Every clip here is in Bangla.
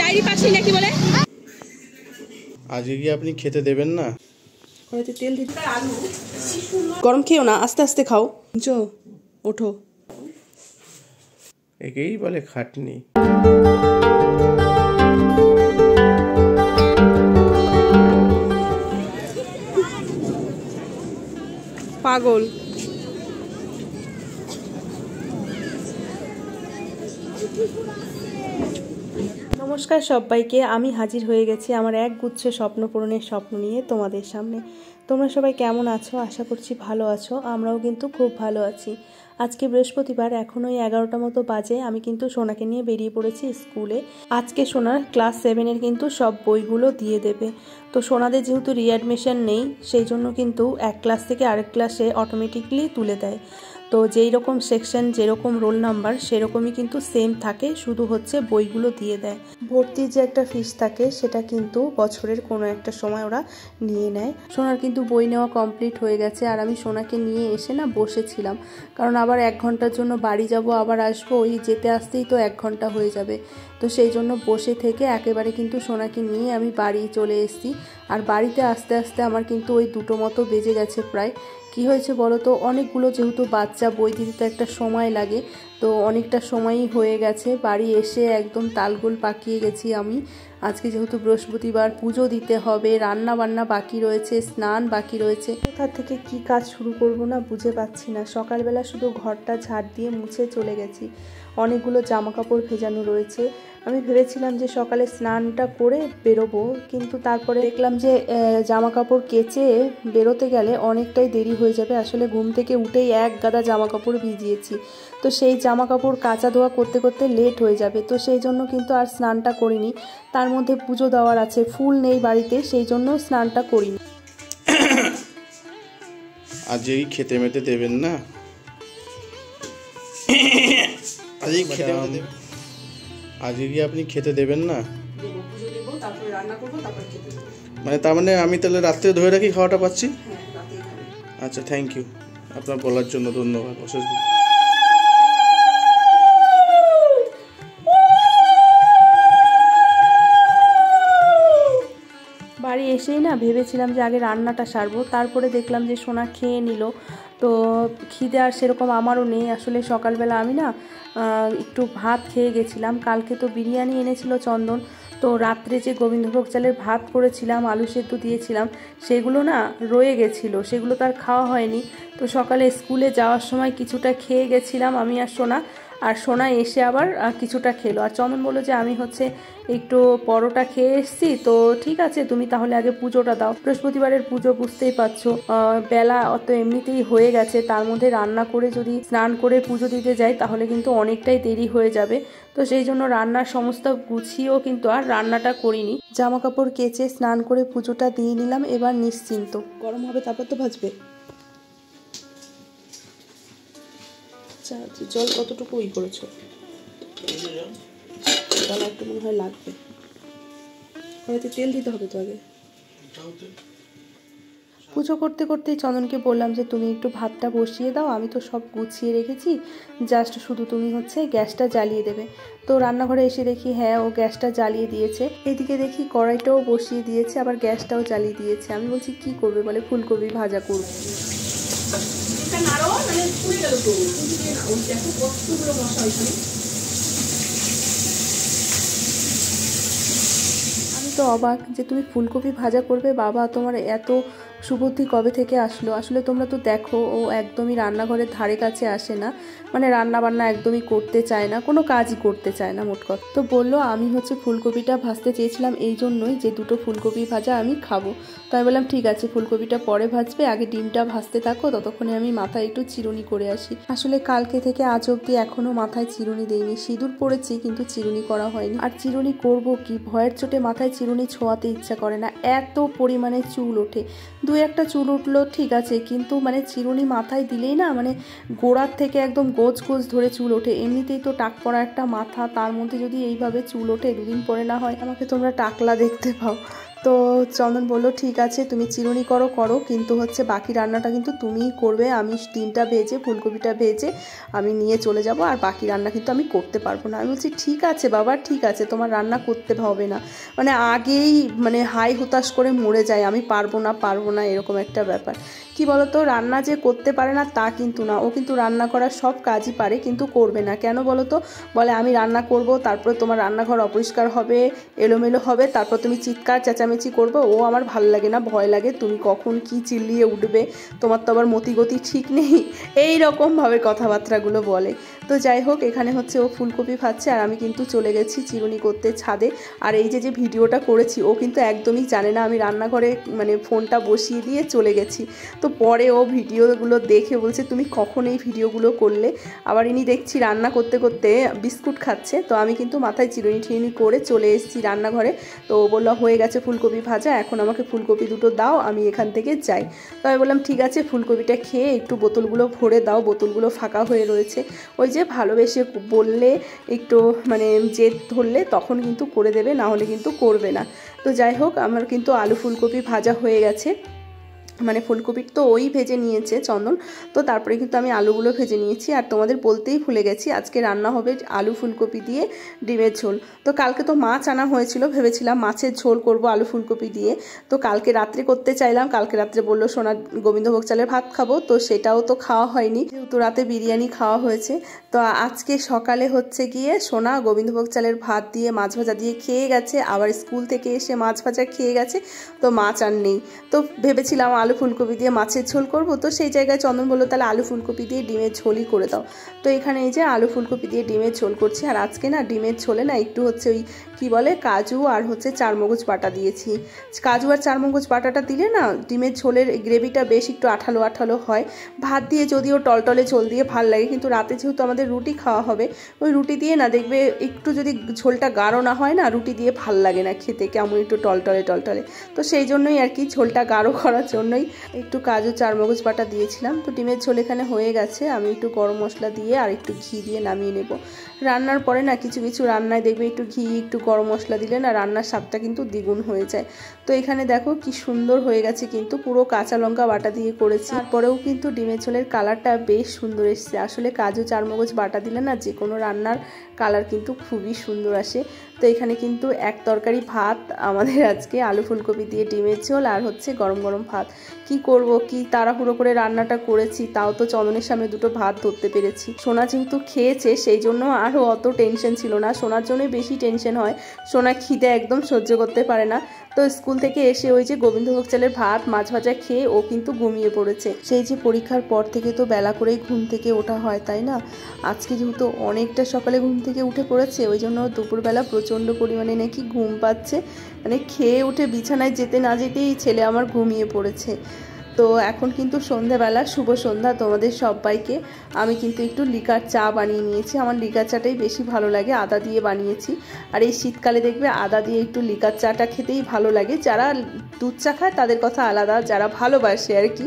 ডায়েরি পাচ্ছি নাকি বলে আজকে কি আপনি খেতে দেবেন না? কড়াইতে তেল দিতে আলু গরম খেও না, আস্তে আস্তে খাও। বুঝছো? ওঠো। একেই বলে খাটনি। পাগল। নমস্কার সবাইকে, আমি হাজির হয়ে গেছি আমার এক গুচ্ছ স্বপ্ন পূরণের স্বপ্ন নিয়ে তোমাদের সামনে। তোমরা সবাই কেমন আছো? আশা করছি ভালো আছো। আমরাও কিন্তু খুব ভালো আছি। আজকে বৃহস্পতিবার, এখন ওই 11টা মতো বাজে। আমি কিন্তু সোনাকে নিয়ে বেরিয়ে পড়েছি স্কুলে। আজকে সোনার ক্লাস 7-এর কিন্তু সব বইগুলো দিয়ে দেবে। তো সোনাদের যেহেতু রিঅ্যাডমিশন নেই, সেই জন্য কিন্তু এক ক্লাস থেকে আরেক ক্লাসে অটোমেটিকলি তুলে দেয়। তো যেই রকম সেকশন, যেরকম রোল নাম্বার, সেরকমই কিন্তু সেম থাকে, শুধু হচ্ছে বইগুলো দিয়ে দেয়। ভর্তির যে একটা ফিস থাকে, সেটা কিন্তু বছরের কোনো একটা সময় ওরা নিয়ে নেয়। সোনার কিন্তু বই নেওয়া কমপ্লিট হয়ে গেছে, আর আমি সোনাকে নিয়ে এসে না বসেছিলাম, কারণ আবার 1 ঘন্টার জন্য বাড়ি যাব, আবার আসবো, ওই যেতে আসতেই তো 1 ঘন্টা হয়ে যাবে। তো সেই জন্য বসে থেকে একেবারে কিন্তু সোনাকে নিয়ে আমি বাড়ি চলে এসেছি। আর বাড়িতে আসতে আসতে আমার কিন্তু ওই 2টো মতো বেজে গেছে প্রায়। কি হয়েছে বলো তো, অনেকগুলো যেহেতু বাচ্চা, বই দিতে তো একটা সময় লাগে, তো অনেকটা সময়ই হয়ে গেছে। বাড়ি এসে একদম তালগোল পাকিয়ে গেছি আমি। আজকে যেহেতু বৃহস্পতিবার, পুজো দিতে হবে, রান্না বান্না বাকি রয়েছে, স্নান বাকি রয়েছে। কোথা থেকে কি কাজ শুরু করব না বুঝে পাচ্ছি না। সকালবেলা শুধু ঘরটা ঝাড় দিয়ে মুছে চলে গেছি। অনেকগুলো জামা কাপড় ভেজানো রয়েছে। আমি ভেবেছিলাম যে সকালে স্নানটা করে বেরোবো, কিন্তু তারপরে দেখলাম যে জামা কাপড় কেচে বেরোতে গেলে অনেকটাই দেরি হয়ে যাবে। আসলে ঘুম থেকে উঠেই এক গাদা জামা কাপড় ভিজিয়েছি, তো সেই জামা কাপড় কাচা ধোয়া করতে করতে লেট হয়ে যাবে। তো সেই জন্য কিন্তু আর স্নানটা করিনি। তার মধ্যে পুজো দেওয়ার আছে, ফুল নেই বাড়িতে, সেই জন্য স্নানটা করিনি। আজকে কি খেতে মেতে দেবেন না? আজকে কি আপনি খেতে দেবেন না? মানে তার মানে আমি তাহলে রাত্রে ধরে রাখি খাওয়াটা পাচ্ছি? আচ্ছা, থ্যাংক ইউ, আপনার বলার জন্য ধন্যবাদ, অশেষ। বাড়ি এসেই না ভেবেছিলাম যে আগে রান্নাটা সারবো, তারপরে দেখলাম যে সোনা খেয়ে নিল। তো খিদে আর সেরকম আমারও নেই। আসলে সকালবেলা আমি না একটু ভাত খেয়ে গেছিলাম। কালকে তো বিরিয়ানি এনেছিল চন্দন, তো রাত্রে যে গোবিন্দভোগ চালের ভাত করেছিলাম, আলু সেদ্ধ দিয়েছিলাম, সেগুলো না রয়ে গেছিলো, সেগুলো তো আর খাওয়া হয়নি। তো সকালে স্কুলে যাওয়ার সময় কিছুটা খেয়ে গেছিলাম আমি আর সোনা, আর সোনা এসে আবার কিছুটা খেলো। আর চন্দন বললো যে আমি হচ্ছে একটু পরোটা খেয়ে এসছি, তো ঠিক আছে তুমি তাহলে আগে পুজোটা দাও। বৃহস্পতিবারের পুজো বুঝতেই পারছো, বেলা অত এমনিতেই হয়ে গেছে, তার মধ্যে রান্না করে যদি স্নান করে পুজো দিতে যাই তাহলে কিন্তু অনেকটাই দেরি হয়ে যাবে। তো সেই জন্য রান্নার সমস্ত গুছিয়েও কিন্তু আর রান্নাটা করিনি। জামা কাপড় কেচে স্নান করে পুজোটা দিয়ে নিলাম, এবার নিশ্চিন্ত। গরম হবে তারপর তো ভাজবে। আচ্ছা, জল কতটুকু করেছো? জল একটু মনে হয় লাগবে। কড়াইতে তেল দিতে হবে তো আগে। পুজো করতে করতেই চন্দনকে বললাম যে তুমি একটু ভাতটা বসিয়ে দাও, আমি তো সব গুছিয়ে রেখেছি, জাস্ট শুধু তুমি হচ্ছে গ্যাসটা জ্বালিয়ে দেবে। তো রান্নাঘরে এসে দেখি হ্যাঁ, ও গ্যাসটা জ্বালিয়ে দিয়েছে। এদিকে দেখি কড়াইটাও বসিয়ে দিয়েছে, আবার গ্যাসটাও জ্বালিয়ে দিয়েছে। আমি বলছি কি করবে, বলে ফুলকপি ভাজা করবে। আমি তো অবাক যে তুমি ফুলকপি ভাজা করবে, বাবা তোমার এত সুবুদ্ধি কবে থেকে আসলো? আসলে তোমরা তো দেখো, ও একদমই রান্নাঘরের ধারে কাছে আসে না, মানে রান্না বান্না একদমই করতে চায় না, কোনো কাজই করতে চায় না মোট কথা। তো বললো আমি হচ্ছে ফুলকপিটা ভাজতে চেয়েছিলাম এই জন্যই যে 2টো ফুলকপি ভাজা আমি খাবো। তো আমি বললাম ঠিক আছে, ফুলকপিটা পরে ভাজবে, আগে ডিমটা ভাজতে থাকো, ততক্ষণে আমি মাথায় একটু চিরুনি করে আসি। আসলে কালকে থেকে আজ অব্দি এখনো মাথায় চিরুনি দেইনি। সিঁদুর পড়েছি কিন্তু চিরুনি করা হয়নি। আর চিরুনি করব কি, ভয়ের চোটে মাথায় চিরুনি ছোঁয়াতে ইচ্ছা করে না, এত পরিমাণে চুল ওঠে। 2-1টা চুল উঠলো ঠিক আছে, কিন্তু মানে চিরুনি মাথায় দিলেই না মানে গোড়ার থেকে একদম গোজ গোজ ধরে চুল ওঠে। এমনিতেই তো টাক পড়া একটা মাথা, তার মধ্যে যদি এইভাবে চুল ওঠে, 2 দিন পরে না হয় আমাকে তোমরা টাকলা দেখতে পাও। তো চন্দন বললো ঠিক আছে তুমি চিরুনি করো কিন্তু হচ্ছে বাকি রান্নাটা কিন্তু তুমিই করবে, আমি ডিমটা ভেজে ফুলকপিটা ভেজে আমি নিয়ে চলে যাব, আর বাকি রান্না কিন্তু আমি করতে পারবো না। আমি বলছি ঠিক আছে বাবা ঠিক আছে, তোমার রান্না করতে হবে না, মানে আগেই মানে হাই হুতাশ করে মরে যায় আমি পারবো না এরকম একটা ব্যাপার। কি বলতো, রান্না যে করতে পারে না তা কিন্তু না, ও কিন্তু রান্না করার সব কাজই পারে কিন্তু করবে না। কেন বলো তো, বলে আমি রান্না করব তারপরে তোমার রান্নাঘর অপরিষ্কার হবে, এলোমেলো হবে, তারপর তুমি চিৎকার চেঁচামেচি করবে, ও আমার ভাল লাগে না, ভয় লাগে, তুমি কখন কি চিল্লিয়ে উঠবে, তোমার তো আবার মতিগতি ঠিক নেই, এই রকমভাবে কথাবার্তাগুলো বলে। তো যাই হোক, এখানে হচ্ছে ও ফুলকপি ভাজছে আর আমি কিন্তু চলে গেছি চিরুনি করতে ছাদে। আর এই যে ভিডিওটা করেছি ও কিন্তু একদমই জানে না, আমি রান্নাঘরে মানে ফোনটা বসিয়ে দিয়ে চলে গেছি। তো পরে ও ভিডিওগুলো দেখে বলছে তুমি কখন এই ভিডিওগুলো করলে। আবার ইনি দেখছি রান্না করতে করতে বিস্কুট খাচ্ছে, তো আমি কিন্তু মাথায় চিরুনি করে চলে এসেছি রান্নাঘরে। তো ও বললো হয়ে গেছে ফুলকপি ভাজা, এখন আমাকে ফুলকপি দুটো দাও, আমি এখান থেকে যাই। তো আমি বললাম ঠিক আছে, ফুলকপিটা খেয়ে একটু বোতলগুলো ভরে দাও, বোতলগুলো ফাঁকা হয়ে রয়েছে। ওই যে ভালোবেসে বললে একটু মানে জেদ ধরলে তখন কিন্তু করে দেবে, না হলে কিন্তু করবে না। তো যাই হোক, আমার কিন্তু আলু ফুলকপি ভাজা হয়ে গেছে, মানে ফুলকপির তো ওই ভেজে নিয়েছে চন্দন, তো তারপরে কিন্তু আমি আলুগুলো ভেজে নিয়েছি। আর তোমাদের বলতেই ভুলে গেছি, আজকে রান্না হবে আলু ফুলকপি দিয়ে ডিমের ঝোল। তো কালকে তো মাছ আনা হয়েছিল, ভেবেছিলাম মাছের ঝোল করব আলু ফুলকপি দিয়ে, তো কালকে রাত্রে করতে চাইলাম, কালকে রাত্রে বললো সোনা গোবিন্দভোগ চালের ভাত খাবো, তো সেটাও তো খাওয়া হয়নি, যেহেতু রাতে বিরিয়ানি খাওয়া হয়েছে। তো আজকে সকালে হচ্ছে গিয়ে সোনা গোবিন্দভোগ চালের ভাত দিয়ে মাছ ভাজা দিয়ে খেয়ে গেছে, আবার স্কুল থেকে এসে মাছ ভাজা খেয়ে গেছে, তো মাছ আর নেই। তো ভেবেছিলাম আলু ফুলকপি দিয়ে মাছের ঝোল করব, তো সেই জায়গায় চন্দন বললো তাহলে আলু ফুলকপি দিয়ে ডিমের ঝোলই করে দাও। তো এখানে এই যে আলু ফুলকপি দিয়ে ডিমের ঝোল করছি। আর আজকে না ডিমের ঝোলে না একটু হচ্ছে ওই কি বলে কাজু আর হচ্ছে চারমগজ বাটা দিয়েছি। কাজু আর চারমগজ বাটাটা দিলে না ডিমের ঝোলের গ্রেভিটা বেশ একটু আঠালো আঠালো হয়। ভাত দিয়ে যদিও টলটলে ঝোল দিয়ে ভাল লাগে, কিন্তু রাতে যেহেতু আমাদের রুটি খাওয়া হবে, ওই রুটি দিয়ে না দেখবে একটু যদি ঝোলটা গাঢ় না হয় না, রুটি দিয়ে ভাল লাগে না খেতে, কেমন একটু টলটলে। তো সেই জন্যই আর কি ঝোলটা গাঢ় করার জন্যই একটু কাজু চারমগজ বাটা দিয়েছিলাম। তো ডিমের ঝোল এখানে হয়ে গেছে, আমি একটু গরম মশলা দিয়ে আর একটু ঘি দিয়ে নামিয়ে নেব। রান্নার পরে না কিছু রান্নায় দেখবে একটু ঘি একটু গরম মশলা দিলে না রান্নার স্বাদটা কিন্তু দ্বিগুণ হয়ে যায়। তো এখানে দেখো কি সুন্দর হয়ে গেছে, কিন্তু পুরো কাঁচা লঙ্কা বাটা দিয়ে করেছি, তারপরেও কিন্তু ডিমের ঝোলের কালারটা বেশ সুন্দর এসেছে। আসলে কাজু চারমগজ বাটা দিলে না যে কোনো রান্নার কালার কিন্তু খুবই সুন্দর আসে। তো এখানে কিন্তু এক তরকারি ভাত আমাদের আজকে আলু ফুলকপি দিয়ে ডিমের ঝোল, আর হচ্ছে গরম গরম ভাত। কি করব, কি তাড়াহুড়ো করে রান্নাটা করেছি, তাও তো চন্দনের সামনে দুটো ভাত ধরতে পেরেছি। সোনা যেহেতু খেয়েছে সেই জন্য আরও অত টেনশন ছিল না, সোনার জন্যই বেশি টেনশন হয়, সোনা খিদে একদম সহ্য করতে পারে না। তো স্কুল থেকে এসে ওই যে গোবিন্দভোগ চালের ভাত মাছ ভাজা খেয়ে ও কিন্তু ঘুমিয়ে পড়েছে। সেই যে পরীক্ষার পর থেকে তো বেলা করেই ঘুম থেকে ওঠা হয়, তাই না? আজকে যেহেতু অনেকটা সকালে ঘুম থেকে উঠে পড়েছে, ওই জন্য দুপুরবেলা প্রচণ্ড পরিমাণে নাকি ঘুম পাচ্ছে, মানে খেয়ে উঠে বিছানায় যেতে না যেতেই ছেলে আমার ঘুমিয়ে পড়েছে। তো এখন কিন্তু সন্ধ্যাবেলা, শুভ সন্ধ্যা তোমাদের সবাইকে। আমি কিন্তু একটু লিকার চা বানিয়ে নিয়েছি, আমার লিকার চাটাই বেশি ভালো লাগে, আদা দিয়ে বানিয়েছি। আর এই শীতকালে দেখবে আদা দিয়ে একটু লিকার চাটা খেতেই ভালো লাগে। যারা দুধ চা খায় তাদের কথা আলাদা, যারা ভালোবাসে আর কি,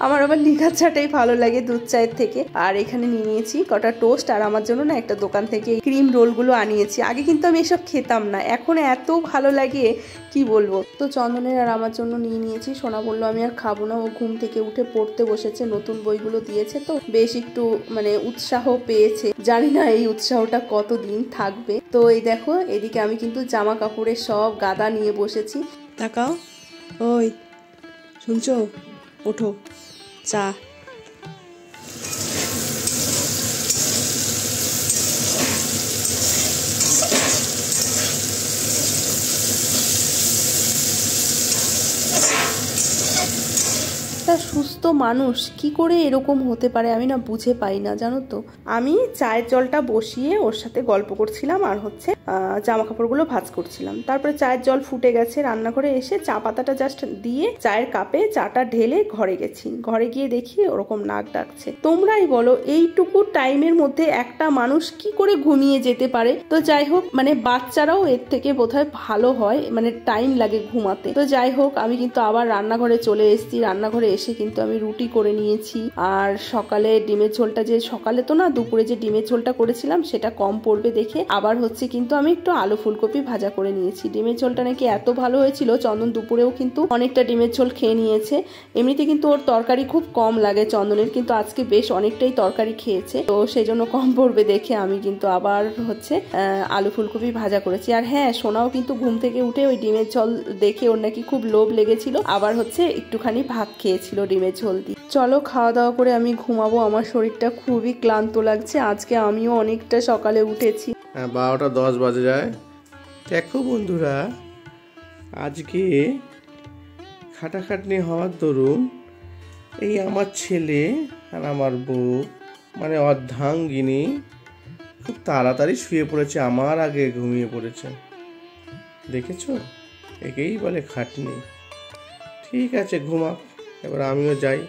আমার আবার লিকার চাটাই ভালো লাগে দুধ চায়ের থেকে। আর এখানে নিয়ে নিয়েছি কটা টোস্ট, আর আমার জন্য না একটা দোকান থেকে ক্রিম রোলগুলো আনিয়েছি। আগে কিন্তু আমি এসব খেতাম না, এখন এত ভালো লাগে কি বলবো। তো চন্দনের আর আমার জন্য নিয়ে নিয়েছি। সোনা বললো আমি আর খাবো না, ও ঘুম থেকে উঠে পড়তে বসেছে, নতুন বইগুলো দিয়েছে তো বেশ একটু মানে উৎসাহ পেয়েছে, জানি না এই উৎসাহটা কতদিন থাকবে। তো এই দেখো এদিকে আমি কিন্তু জামা কাপড়ের সব গাদা নিয়ে বসেছি। তাকাও, ওই শুনছো, ওঠো, চা। সুস্থ মানুষ কি করে এরকম হতে পারে আমি না বুঝে পাই না, জানো তো। আমি চায়ের জলটা বসিয়ে ওর সাথে গল্প করছিলাম আর হচ্ছে জামা কাপড়গুলো ভাঁজ করছিলাম। তারপরে চায়ের জল ফুটে গেছে, রান্নাঘরে এসে চা পাতাটা জাস্ট দিয়ে চায়ের কাপে চাটা ঢেলে ঘরে গেছি। ঘরে গিয়ে দেখি ওরকম নাক ডাকছে। তোমরাই বলো এইটুকু টাইমের মধ্যে একটা মানুষ কি করে ঘুমিয়ে যেতে পারে। তো যাই হোক, মানে বাচ্চারাও এর থেকে বোধহয় ভালো হয়, মানে টাইম লাগে ঘুমাতে। তো যাই হোক, আমি কিন্তু আবার রান্নাঘরে চলে এসেছি। রান্নাঘরে এসে কিন্তু আমি রুটি করে নিয়েছি। আর সকালে ডিমের ঝোলটা, যে সকালে তো না, দুপুরে যে ডিমের ঝোলটা করেছিলাম সেটা কম পড়বে দেখে আবার হচ্ছে কিন্তু আমি একটু আলু ফুলকপি ভাজা করে নিয়েছি। ডিমের ঝোলটা নাকি এত ভালো হয়েছিল, চন্দন দুপুরেও কিন্তু অনেকটা ডিমের ঝোল খেয়ে নিয়েছে। এমনিতে কিন্তু ওর তরকারি খুব কম লাগে চন্দনের, কিন্তু আজকে বেশ অনেকটাই তরকারি খেয়েছে, তো সেই জন্য কম পড়বে দেখে আমি কিন্তু আবার হচ্ছে আলু ফুলকপি ভাজা করেছি। আর হ্যাঁ, সোনাও কিন্তু ঘুম থেকে উঠে ওই ডিমের ঝোল দেখে ওর নাকি খুব লোভ লেগেছিল, আবার হচ্ছে একটুখানি ভাত খেয়েছিল ডিমের ঝোল দিয়ে। চলো খাওয়া দাওয়া করে আমি ঘুমাবো, আমার শরীরটা খুবই ক্লান্ত লাগছে, আজকে আমিও অনেকটা সকালে উঠেছি। 12টা 10 বাজে যায়। দেখো বন্ধুরা, আজকে খাটাখাটনি হওয়ার দরুন এই আমার ছেলে আর আমার বউ মানে অর্ধাঙ্গিনী খুব তাড়াতাড়ি শুয়ে পড়েছে, আমার আগে ঘুমিয়ে পড়েছে। দেখেছো, একেই বলে খাটনি। ঠিক আছে, ঘুমা, এবার আমিও যাই,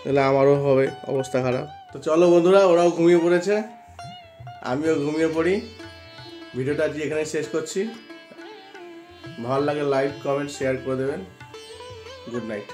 তাহলে আমারও হবে অবস্থা খারাপ। তো চলো বন্ধুরা, ওরাও ঘুমিয়ে পড়েছে, আমিও ঘুমিয়ে পড়ি। ভিডিওটা আজকে এখানে শেষ করছি। ভালো লাগে লাইক, কমেন্ট, শেয়ার করে দেবেন। Good night.